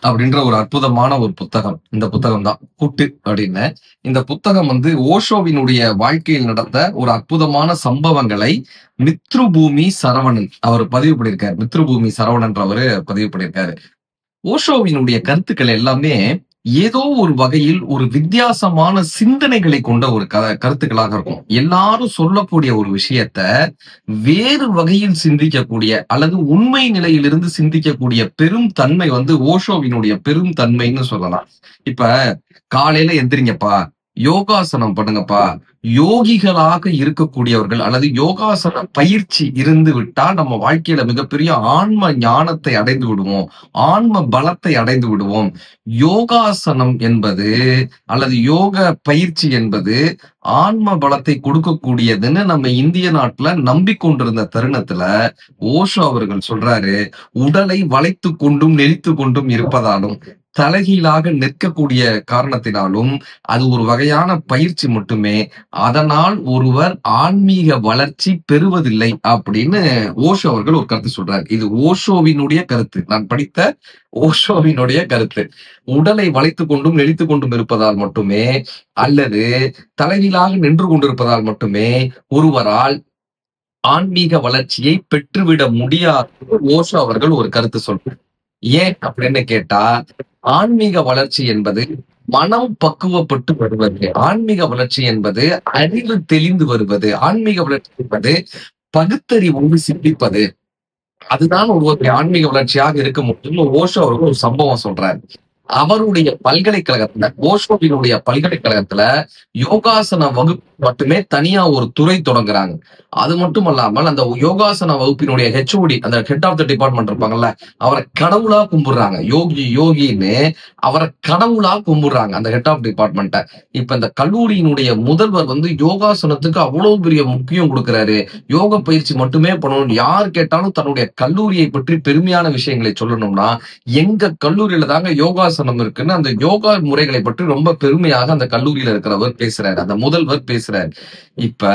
அப்படின்ற ஒரு அற்புதமான ஒரு புத்தகம். இந்த புத்தகம் தான் குட்டு அப்படின்னு. இந்த புத்தகம் வந்து ஓஷோவினுடைய வாழ்க்கையில் நடந்த ஒரு அற்புதமான சம்பவங்களை மித்ருபூமி சரவணன் அவர் பதிவு பண்ணியிருக்காரு. மித்ருபூமி சரவணன்றவரு பதிவு பண்ணியிருக்காரு. ஓஷோவினுடைய கருத்துக்கள் எல்லாமே ஏதோ ஒரு வகையில் ஒரு வித்தியாசமான சிந்தனைகளை கொண்ட ஒரு கருத்துக்களாக இருக்கும். எல்லாரும் சொல்லக்கூடிய ஒரு விஷயத்த வேறு வகையில் சிந்திக்கக்கூடிய அல்லது உண்மை நிலையிலிருந்து சிந்திக்கக்கூடிய பெரும் தன்மை வந்து ஓஷோவினுடைய பெரும் தன்மைன்னு சொல்லலாம். இப்ப காலையில எந்திரிங்கப்பா, யோகாசனம் பண்ணுங்கப்பா. யோகிகளாக இருக்கக்கூடியவர்கள் அல்லது யோகாசன பயிற்சி இருந்து விட்டால் நம்ம வாழ்க்கையில மிகப்பெரிய ஆன்ம ஞானத்தை அடைந்து விடுவோம். ஆன்ம பலத்தை அடைந்து விடுவோம். யோகாசனம் என்பது அல்லது யோக பயிற்சி என்பது ஆன்ம பலத்தை கொடுக்கக்கூடியதுன்னு நம்ம இந்திய நாட்டுல நம்பிக்கொண்டிருந்த தருணத்துல ஓஷோ அவர்கள் சொல்றாரு, உடலை வளைத்து கொண்டும் நெளித்து கொண்டும் இருப்பதாலும் தலைகீழாக நிற்கக்கூடிய காரணத்தினாலும் அது ஒரு வகையான பயிற்சி மட்டுமே. அதனால் ஒருவர் ஆன்மீக வளர்ச்சி பெறுவதில்லை அப்படின்னு ஓஷோ அவர்கள் ஒரு கருத்து சொல்றாரு. இது ஓஷோவினுடைய கருத்து. நான் படித்த ஓஷோவினுடைய கருத்து. உடலை வளைத்துக் கொண்டும் நெளித்துக் கொண்டும் இருப்பதால் மட்டுமே அல்லது தலைகீழாக நின்று கொண்டிருப்பதால் மட்டுமே ஒருவரால் ஆன்மீக வளர்ச்சியை பெற்றுவிட முடியாது. ஓஷோ அவர்கள் ஒரு கருத்து சொல்றார். ஏன் அப்படின்னு கேட்டா, ஆன்மீக வளர்ச்சி என்பது மனம் பக்குவப்பட்டு வருவது. ஆன்மீக வளர்ச்சி என்பது அறிவு தெளிந்து வருவது. ஆன்மீக வளர்ச்சி என்பது பகுத்தறிவோடு சிந்திப்பது. அதுதான் ஒருவருடைய ஆன்மீக வளர்ச்சியாக இருக்க முடியும். ஓஷோ அவர்கள் ஒரு சம்பவம் சொல்றாரு. அவருடைய பல்கலைக்கழகத்துல, ஓஷோவினுடைய பல்கலைக்கழகத்துல யோகாசன வகுப்பு மட்டுமே தனியா ஒரு துறை தொடங்குறாங்க. அது மட்டும் அல்லாமல் அந்த யோகாசன வகுப்பினுடைய ஹெச்ஓடி, அந்த ஹெட் ஆஃப் த டிபார்ட்மெண்ட் இருப்பாங்கல்ல, அவரை கடவுளா கும்பிடுறாங்க. யோகி யோகின்னு அவரை கடவுளா கும்பிடுறாங்க அந்த ஹெட் ஆஃப் டிபார்ட்மெண்ட்ட. இப்ப இந்த கல்லூரியினுடைய முதல்வர் வந்து யோகாசனத்துக்கு அவ்வளவு பெரிய முக்கியம் கொடுக்கிறாரு. யோக பயிற்சி மட்டுமே பண்ணணும். யார் கேட்டாலும் தன்னுடைய கல்லூரியை பற்றி பெருமையான விஷயங்களை சொல்லணும்னா, எங்க கல்லூரியில தாங்க யோகாசனம் இருக்குன்னு அந்த யோகா முறைகளை பற்றி ரொம்ப பெருமையாக அந்த கல்லூரியில இருக்கிறவர் பேசுறாரு. அந்த முதல்வர் பேசுறாரு. இப்ப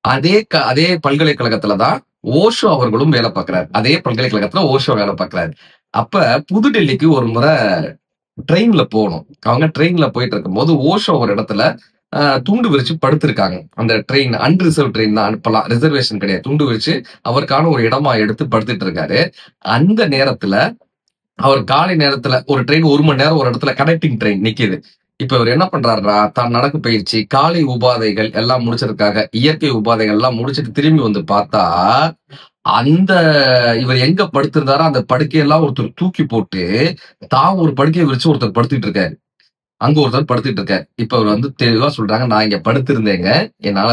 அதே பல்கலைக்கழகத்துலதான் ஓஷோ அவர்களும் வேலை பார்க்கிறார். அதே பல்கலைக்கழகத்துல ஓஷோ வேலை பார்க்கிறாரு. அப்ப புதுடெல்லிக்கு ஒரு முறை ட்ரெயின்ல போகணும். அவங்க ட்ரெயின்ல போயிட்டு இருக்கும்போது ஓஷோ ஒரு இடத்துல துண்டு விரிச்சு படுத்திருக்காங்க. அந்த ட்ரெயின் அன்ரிசர்வ் ட்ரெயின் தான், அனுப்பலாம், ரிசர்வேஷன் கிடையாது. துண்டு விரிச்சு அவருக்கான ஒரு இடமா எடுத்து படுத்துட்டு இருக்காரு. அந்த நேரத்துல அவர் காலை நேரத்துல ஒரு ட்ரெயின் 1 மணி நேரம் ஒரு இடத்துல கனெக்டிங் ட்ரெயின் நிக்குது. இப்ப இவர் என்ன பண்றாருன்னா, தான் நடக்கு பயிற்சி, காலை உபாதைகள் எல்லாம் முடிச்சதுக்காக, இயற்கை உபாதைகள் எல்லாம் முடிச்சிட்டு திரும்பி வந்து பார்த்தா, அந்த இவர் எங்க படுத்திருந்தாரோ அந்த படுக்கையெல்லாம் ஒருத்தர் தூக்கி போட்டு தான் ஒரு படுக்கையை விரிச்சு ஒருத்தர் படுத்துட்டு இருக்காரு. அங்க ஒருத்தர் படுத்துட்டு இருக்காரு. இப்ப அவர் வந்து தெளிவா சொல்றாங்க, நான் இங்க படுத்திருந்தேங்க. என்னால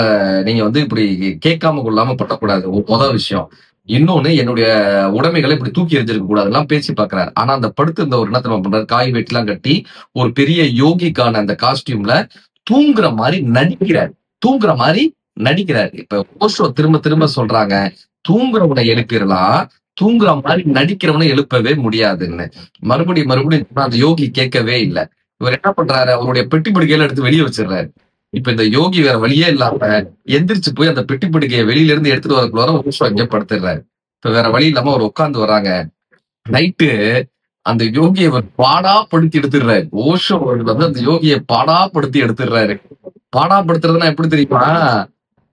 நீங்க வந்து இப்படி கேட்காம கொள்ளாம பட்டக்கூடாது. முதல் விஷயம். இன்னொன்னு, என்னுடைய உடைமைகளை இப்படி தூக்கி எறிஞ்சிருக்க கூடாதுலாம் பேசி பாக்குறாரு. ஆனா அந்த படுத்திருந்த ஒரு என்ன தெரியுமா பண்றாரு, காய் வெட்டிலாம் கட்டி ஒரு பெரிய யோகிக்கான அந்த காஸ்டியூம்ல தூங்குற மாதிரி நடிக்கிறார். தூங்குற மாதிரி நடிக்கிறார். இப்ப ஓஷோ திரும்ப திரும்ப சொல்றாங்க, தூங்குறவனை எழுப்பிடலாம், தூங்குற மாதிரி நடிக்கிறவனை எழுப்பவே முடியாதுன்னு. மறுபடியும் அந்த யோகி கேட்கவே இல்லை. இவர் என்ன பண்றாரு, அவருடைய பெட்டி படுக்கையில எடுத்து வெளியே வச்சிடுறாரு. இப்ப இந்த யோகி வேற வழியே இல்லாம எந்திரிச்சு போய் அந்த பெட்டி படுக்கையை வெளியில இருந்து எடுத்துட்டு வரக்குள்ளார ஓஷோ இங்க படுத்துடுறாரு. இப்ப வேற வழி இல்லாம அவர் உட்கார்ந்து வராங்க. நைட்டு அந்த யோகியை அவர் பாடா படுத்தி எடுத்துடுறாரு. ஓஷோ அவர்கள் வந்து அந்த யோகியை பாடா படுத்தி எடுத்துடுறாரு. பாடா படுத்துறதுன்னா எப்படி தெரியுமா,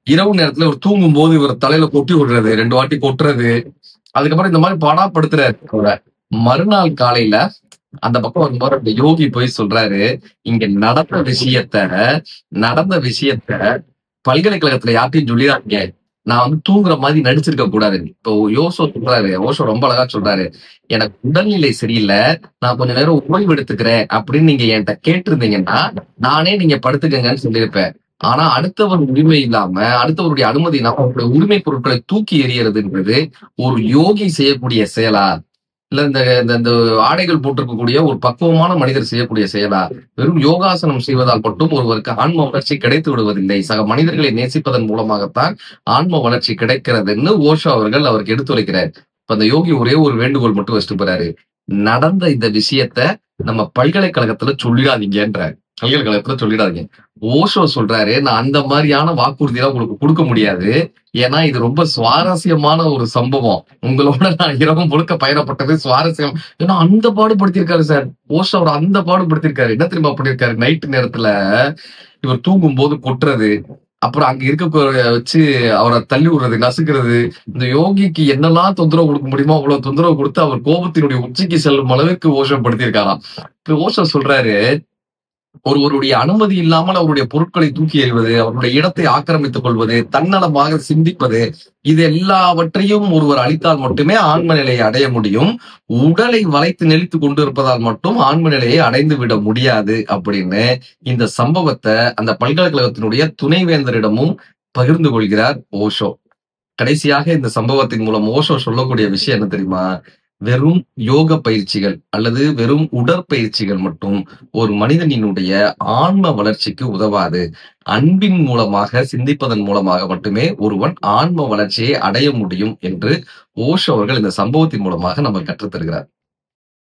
இரவு நேரத்துல ஒரு தூங்கும் போது இவர் தலையில கொட்டி விடுறது, 2 வாட்டி கொட்டுறது, அதுக்கப்புறம் இந்த மாதிரி பாடா படுத்துறாரு. மறுநாள் காலையில அந்த பக்கம் வரும்போது அந்த யோகி போய் சொல்றாரு, இங்க நடந்த விஷயத்த பல்கலைக்கழகத்துல யார்ட்டையும் சொல்லிடாதீங்க. நான் வந்து தூங்குற மாதிரி நடிச்சிருக்க கூடாது. இப்போ ஓஷோ ரொம்ப அழகா சொல்றாரு, எனக்கு உடல்நிலை சரியில்லை, நான் கொஞ்ச நேரம் ஓய்வு எடுத்துக்கிறேன் அப்படின்னு நீங்க என்கிட்ட கேட்டிருந்தீங்கன்னா நானே நீங்க படுத்துக்கங்கன்னு சொல்லியிருப்பேன். ஆனா அடுத்தவர் உரிமை இல்லாம, அடுத்தவருடைய அனுமதி இல்லாம அவருடைய உரிமை பொருட்களை தூக்கி எறியறதுன்றது ஒரு யோகி செய்யக்கூடிய செயலா, இல்ல இந்த இந்த ஆடைகள் போட்டிருக்கக்கூடிய ஒரு பக்குவமான மனிதர் செய்யக்கூடிய செயலா? வெறும் யோகாசனம் செய்வதால் மட்டும் ஒருவருக்கு ஆன்ம வளர்ச்சி கிடைத்து விடுவதில்லை. சக மனிதர்களை நேசிப்பதன் மூலமாகத்தான் ஆன்ம வளர்ச்சி கிடைக்கிறதுன்னு ஓஷோ அவர்கள் அவருக்கு எடுத்துரைக்கிறார். இப்ப அந்த யோகி ஒரே ஒரு வேண்டுகோள் மட்டும் வச்சுட்டு போறாரு, நடந்த இந்த விஷயத்த நம்ம பல்கலைக்கழகத்துல சொல்லிடாதீங்கன்ற. பல்கலைக்கழகத்துல சொல்லிடாதீங்க. ஓஷோ சொல்றாரு, "நான் அந்த மாரியான வாக்குறுதிலாம் உங்களுக்கு குடுக்க முடியாது. ஏன்னா, இது ரொம்ப சுவாரஸ்யமான ஒரு சம்பவம். உங்களோட நான் இரவு முழுக்க பயணப்பட்டது சுவாரஸ்யம்." ஏன்னா, அந்த பாடுபடுத்தியிருக்காரு சார். ஓஷோ அவர அந்த பாடுபடுத்தியிருக்காரு. என்ன தெரியுமா பண்ணியிருக்காரு? நைட் நேரத்துல இவர் தூங்கும்போது கொட்டுறது. அப்புறம் அங்க வச்சு அவர தள்ளி விடுறது, நசுக்குறது. இந்த யோகிக்கு என்னெல்லாம் தொந்தரவு குடுக்க முடியுமோ, அவ்வளவு தொந்தரவு குடுத்து அவர் கோபத்தினுடைய உச்சிக்கு செல்லும் அளவிற்கு ஓஷோ படுத்தியிருக்காராம். இப்ப ஓஷோ சொல்றாரு, ஒருவருடைய அனுமதி இல்லாமல் அவருடைய பொருட்களை தூக்கி எறிவது, அவருடைய இடத்தை ஆக்கிரமித்துக் கொள்வது, தன்னலமாக சிந்திப்பது, இது எல்லாவற்றையும் ஒருவர் அளித்தால் மட்டுமே ஆன்ம நிலையை அடைய முடியும். உடலை வளைத்து நெளித்துக் கொண்டிருப்பதால் மட்டும் ஆன்ம நிலையை அடைந்து விட முடியாது அப்படின்னு இந்த சம்பவத்த அந்த பல்கலைக்கழகத்தினுடைய துணைவேந்தரிடமும் பகிர்ந்து கொள்கிறார் ஓஷோ. கடைசியாக இந்த சம்பவத்தின் மூலம் ஓஷோ சொல்லக்கூடிய விஷயம் என்ன தெரியுமா? வெறும் யோக பயிற்சிகள் அல்லது வெறும் உடற்பயிற்சிகள் மட்டும் ஒரு மனிதனினுடைய ஆன்ம வளர்ச்சிக்கு உதவாது. அன்பின் மூலமாக, சிந்திப்பதன் மூலமாக மட்டுமே ஒருவன் ஆன்ம வளர்ச்சியை அடைய முடியும் என்று ஓஷோ அவர்கள் இந்த சம்பவத்தின் மூலமாக நமக்கு கற்றுத் தருகிறார்.